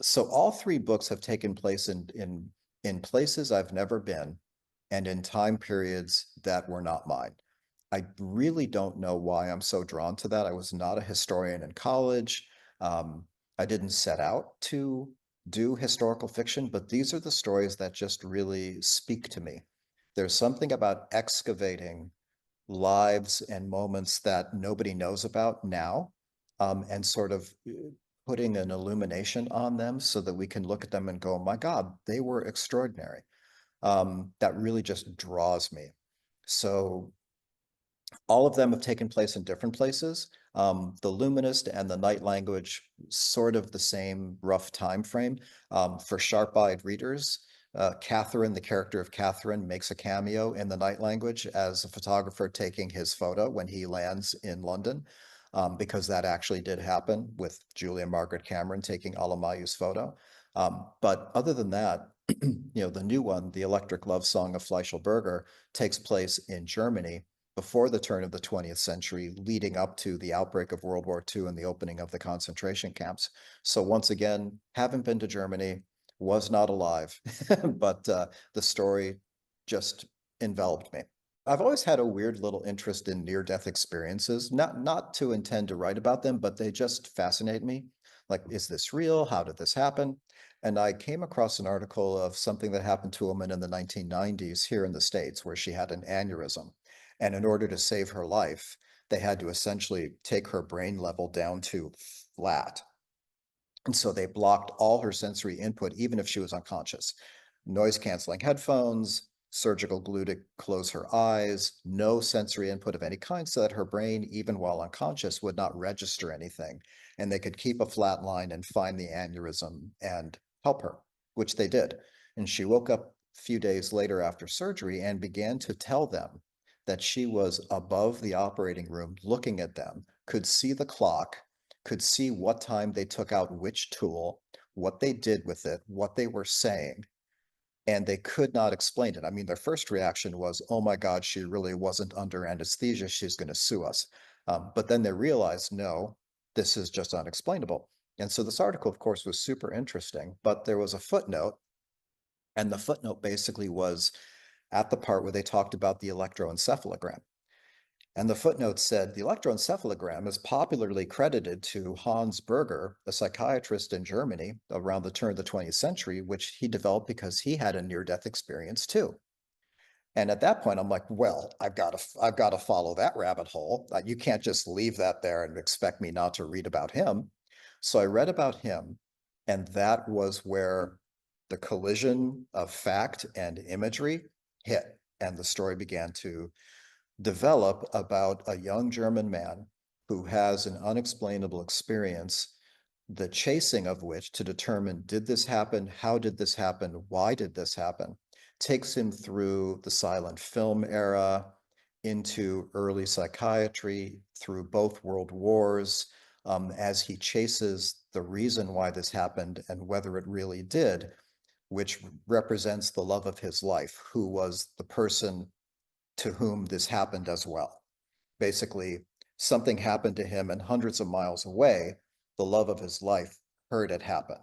So all three books have taken place in places I've never been and in time periods that were not mine. I really don't know why I'm so drawn to that. I was not a historian in college. I didn't set out to do historical fiction, but these are the stories that just really speak to me. There's something about excavating lives and moments that nobody knows about now, and sort of putting an illumination on them so that we can look at them and go, my God, they were extraordinary. That really just draws me. So all of them have taken place in different places. The Luminist and the Night Language, sort of the same rough time frame. For sharp-eyed readers, Catherine, the character of Catherine, makes a cameo in the Night Language as a photographer taking his photo when he lands in London, because that actually did happen with Julia Margaret Cameron taking Alamayu's photo. But other than that, the new one, The Electric Love Song of Fleischl Berger, takes place in Germany before the turn of the 20th century, leading up to the outbreak of World War II and the opening of the concentration camps. So once again, haven't been to Germany, was not alive, but the story just enveloped me. I've always had a weird little interest in near-death experiences, not to intend to write about them, but they just fascinate me. Like, is this real? How did this happen? And I came across an article of something that happened to a woman in the 1990s here in the States where she had an aneurysm. And in order to save her life, they had to essentially take her brain level down to flat. And so they blocked all her sensory input, even if she was unconscious. Noise canceling headphones, surgical glue to close her eyes, no sensory input of any kind, so that her brain, even while unconscious, would not register anything. And they could keep a flat line and find the aneurysm and help her, which they did. And she woke up a few days later after surgery and began to tell them that she was above the operating room looking at them, could see the clock, could see what time they took out which tool, what they did with it, what they were saying, and they could not explain it. I mean, their first reaction was, oh my God, she really wasn't under anesthesia. She's going to sue us. But then they realized, no, this is just unexplainable. And so this article, of course, was super interesting, but there was a footnote, and the footnote basically was at the part where they talked about the electroencephalogram. And the footnote said the electroencephalogram is popularly credited to Hans Berger, a psychiatrist in Germany around the turn of the 20th century, which he developed because he had a near-death experience too. And at that point, I'm like, well, I've got to follow that rabbit hole. You can't just leave that there and expect me not to read about him. So I read about him, and that was where the collision of fact and imagery hit, and the story began to develop about a young German man who has an unexplainable experience, the chasing of which to determine, did this happen? How did this happen? Why did this happen? Takes him through the silent film era, into early psychiatry, through both world wars, as he chases the reason why this happened and whether it really did, which represents the love of his life, who was the person to whom this happened as well. Basically, something happened to him, and hundreds of miles away, the love of his life heard it happen.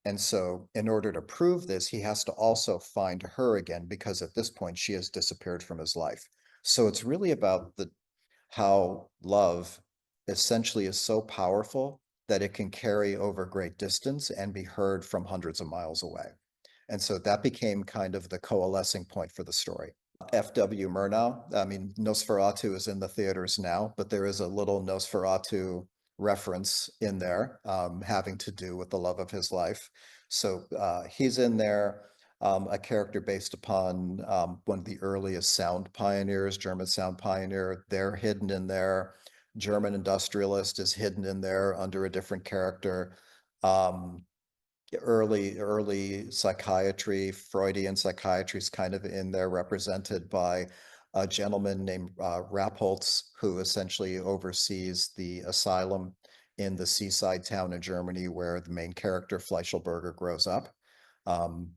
And so, in order to prove this, he has to also find her again, because at this point she has disappeared from his life. So it's really about how love essentially is so powerful that it can carry over great distance and be heard from hundreds of miles away. And so that became kind of the coalescing point for the story. F.W. Murnau. I mean, Nosferatu is in the theaters now, but there is a little Nosferatu reference in there, having to do with the love of his life. So he's in there, a character based upon one of the earliest sound pioneers, German sound pioneer. They're hidden in there. German industrialist is hidden in there under a different character. Um, early psychiatry, Freudian psychiatry is kind of in there, represented by a gentleman named Rappoltz, who essentially oversees the asylum in the seaside town in Germany where the main character, Fleischl grows up. Um,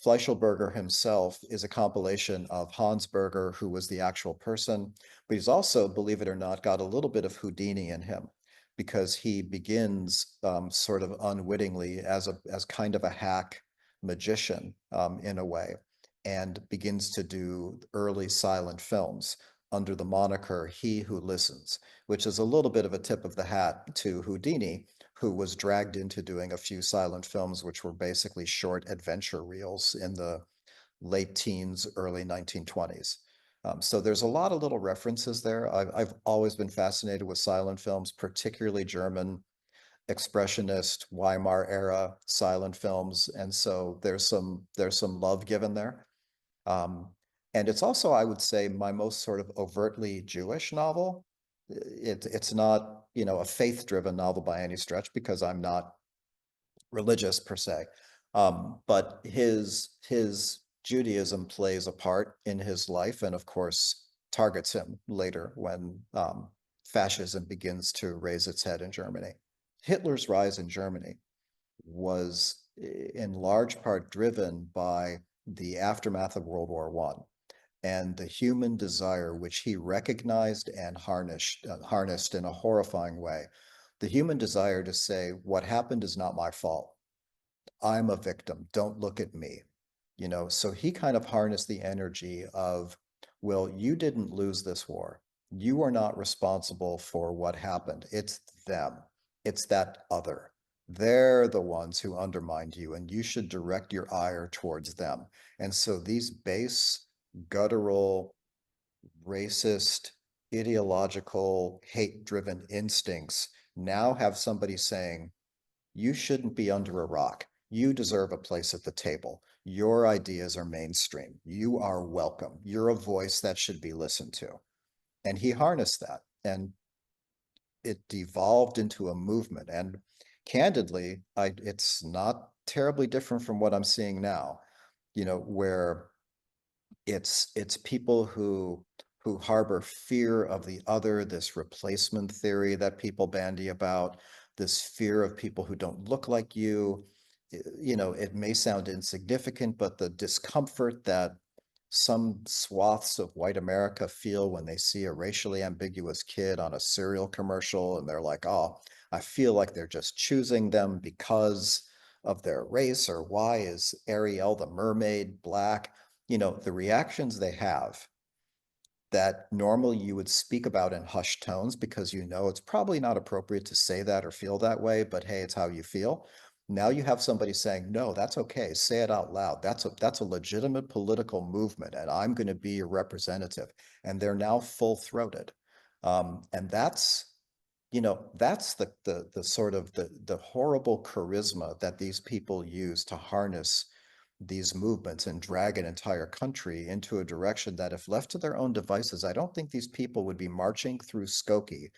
Fleischl himself is a compilation of Hans Berger, who was the actual person, but he's also, believe it or not, got a little bit of Houdini in him, because he begins sort of unwittingly as kind of a hack magician in a way, and begins to do early silent films under the moniker He Who Listens, which is a little bit of a tip of the hat to Houdini, who was dragged into doing a few silent films, which were basically short adventure reels in the late teens, early 1920s. So there's a lot of little references there. I've always been fascinated with silent films, particularly German expressionist Weimar era silent films, and so there's some love given there. Um, and it's also, I would say, my most sort of overtly Jewish novel. It's not, a faith-driven novel by any stretch because I'm not religious per se. But his Judaism plays a part in his life, and of course targets him later when fascism begins to raise its head in Germany. Hitler's rise in Germany was in large part driven by the aftermath of World War One and the human desire, which he recognized and harnessed in a horrifying way. The human desire to say, what happened is not my fault. I'm a victim. Don't look at me. So he kind of harnessed the energy of, well, you didn't lose this war. You are not responsible for what happened. It's them. It's that other. They're the ones who undermined you, and you should direct your ire towards them. And so these base, guttural, racist, ideological, hate-driven instincts now have somebody saying, you shouldn't be under a rock. You deserve a place at the table. Your ideas are mainstream. You are welcome. You're a voice that should be listened to. And he harnessed that, and it devolved into a movement. And candidly, it's not terribly different from what I'm seeing now, where it's people who harbor fear of the other, this replacement theory that people bandy about, this fear of people who don't look like you. It may sound insignificant, but the discomfort that some swaths of white America feel when they see a racially ambiguous kid on a cereal commercial, and they're like, oh, I feel like they're just choosing them because of their race, or why is Ariel the mermaid black? The reactions they have that normally you would speak about in hushed tones because it's probably not appropriate to say that or feel that way, but hey, it's how you feel. Now you have somebody saying, no, that's okay. Say it out loud. That's a legitimate political movement, and I'm going to be your representative. And they're now full-throated. And that's the sort of the horrible charisma that these people use to harness these movements and drag an entire country into a direction that, if left to their own devices, I don't think these people would be marching through Skokie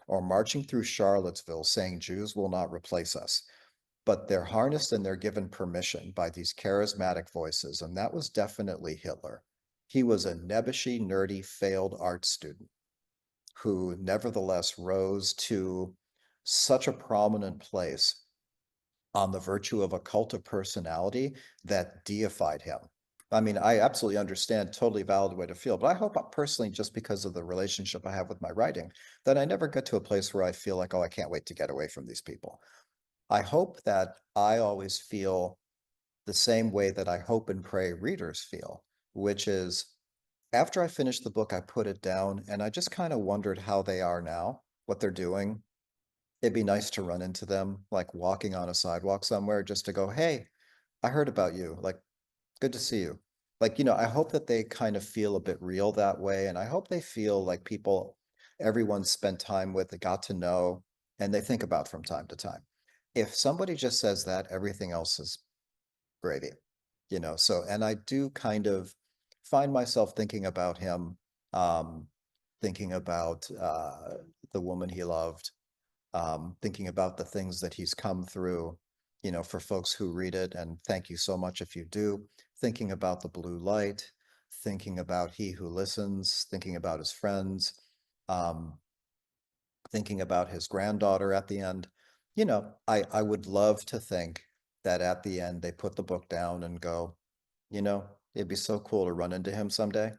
or marching through Charlottesville saying Jews will not replace us. But they're harnessed and they're given permission by these charismatic voices, and that was definitely Hitler. He was a nebbishy, nerdy, failed art student who nevertheless rose to such a prominent place on the virtue of a cult of personality that deified him. I mean, I absolutely understand, totally valid way to feel, but I hope personally, just because of the relationship I have with my writing, that I never get to a place where I feel like, oh, I can't wait to get away from these people. I hope that I always feel the same way that I hope and pray readers feel, which is after I finished the book, I put it down and I just kind of wondered how they are now, what they're doing. It'd be nice to run into them, like walking on a sidewalk somewhere, just to go, hey, I heard about you. Like, good to see you. Like, I hope that they kind of feel a bit real that way. And I hope they feel like people everyone spent time with, they got to know, and they think about from time to time. If somebody just says that, everything else is gravy, So, and I do kind of find myself thinking about him, um, thinking about the woman he loved, thinking about the things that he's come through, for folks who read it, and thank you so much if you do, thinking about the blue light, thinking about he who listens, thinking about his friends, um, thinking about his granddaughter at the end. I would love to think that at the end they put the book down and go, it'd be so cool to run into him someday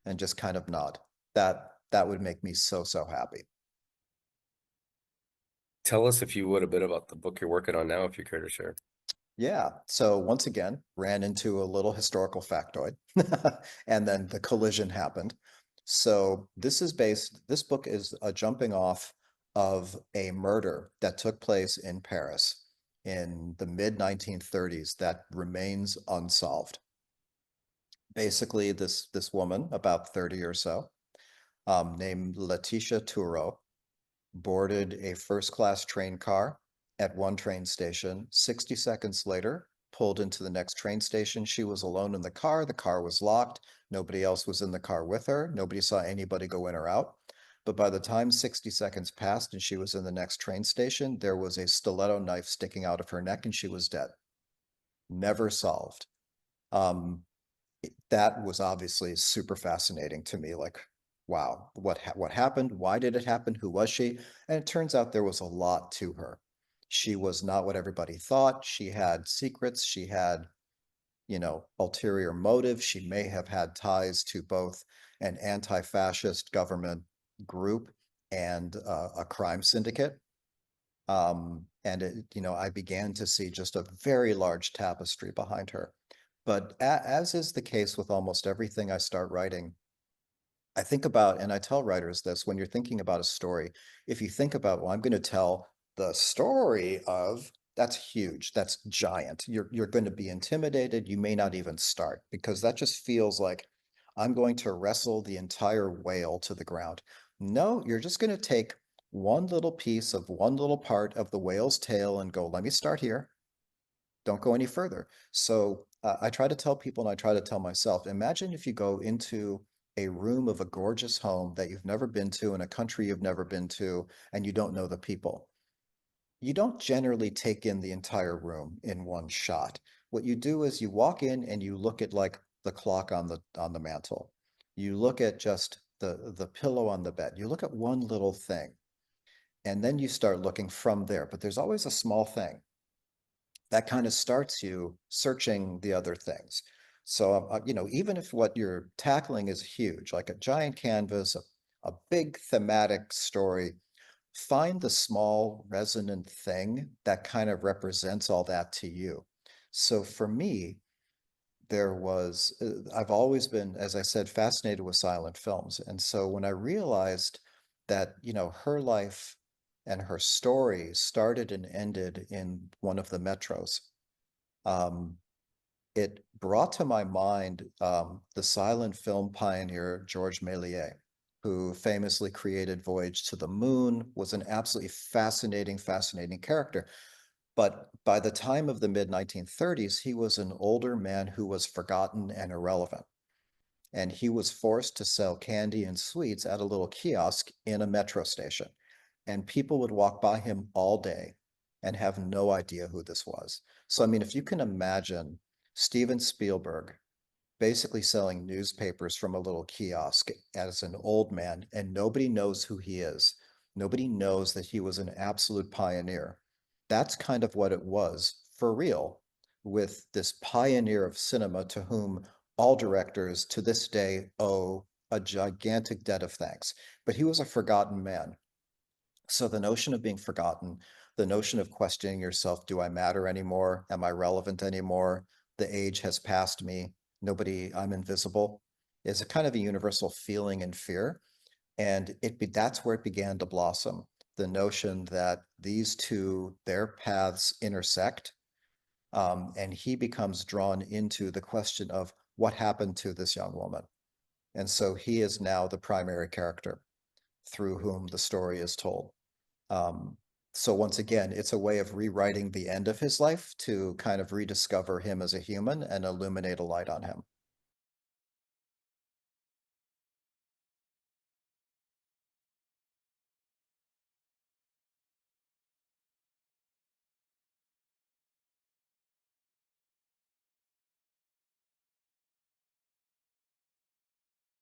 and just kind of nod. That would make me so, so happy. Tell us, if you would, a bit about the book you're working on now, if you care to share. Yeah. So once again, ran into a little historical factoid, and then the collision happened. So this book is a jumping off of a murder that took place in Paris in the mid 1930s that remains unsolved. Basically, this woman, about 30 or so, named Letitia Toureau, boarded a first-class train car at one train station. 60 seconds later, pulled into the next train station. She was alone in the car. The car was locked. Nobody else was in the car with her. Nobody saw anybody go in or out. But by the time 60 seconds passed and she was in the next train station, there was a stiletto knife sticking out of her neck and she was dead. Never solved. Um, that was obviously super fascinating to me. Like, wow, what happened? Why did it happen? Who was she? And it turns out there was a lot to her. She was not what everybody thought. She had secrets. She had, ulterior motives. She may have had ties to both an anti-fascist government group and a crime syndicate. And I began to see just a very large tapestry behind her. But as is the case with almost everything I start writing, I think about, and I tell writers this, when you're thinking about a story, if you think about, well, I'm going to tell the story of, that's huge, that's giant. You're going to be intimidated. You may not even start because that just feels like I'm going to wrestle the entire whale to the ground. No, you're just going to take one little piece of one little part of the whale's tail and go, let me start here. Don't go any further. So I try to tell people and I try to tell myself, imagine if you go into a room of a gorgeous home that you've never been to in a country you've never been to, and you don't know the people. You don't generally take in the entire room in one shot. What you do is you walk in and you look at like the clock on the mantle. You look at just the pillow on the bed. You look at one little thing, and then you start looking from there. But there's always a small thing that kind of starts you searching the other things. So, even if what you're tackling is huge, like a giant canvas, a big thematic story, find the small resonant thing that kind of represents all that to you. So for me, I've always been, as I said, fascinated with silent films. And so when I realized that, her life and her story started and ended in one of the metros, um, it brought to my mind the silent film pioneer Georges Méliès, who famously created Voyage to the Moon, was an absolutely fascinating, fascinating character. But by the time of the mid 1930s, he was an older man who was forgotten and irrelevant. And he was forced to sell candy and sweets at a little kiosk in a metro station. And people would walk by him all day and have no idea who this was. So, I mean, if you can imagine Steven Spielberg basically selling newspapers from a little kiosk as an old man, and nobody knows who he is. Nobody knows that he was an absolute pioneer. That's kind of what it was for real with this pioneer of cinema to whom all directors to this day owe a gigantic debt of thanks. But he was a forgotten man. So the notion of being forgotten, the notion of questioning yourself, do I matter anymore? Am I relevant anymore? The age has passed me. I'm invisible, is a kind of a universal feeling and fear. And that's where it began to blossom. The notion that these two, their paths intersect, and he becomes drawn into the question of what happened to this young woman. And so he is now the primary character through whom the story is told. Um, so once again, it's a way of rewriting the end of his life to kind of rediscover him as a human and illuminate a light on him.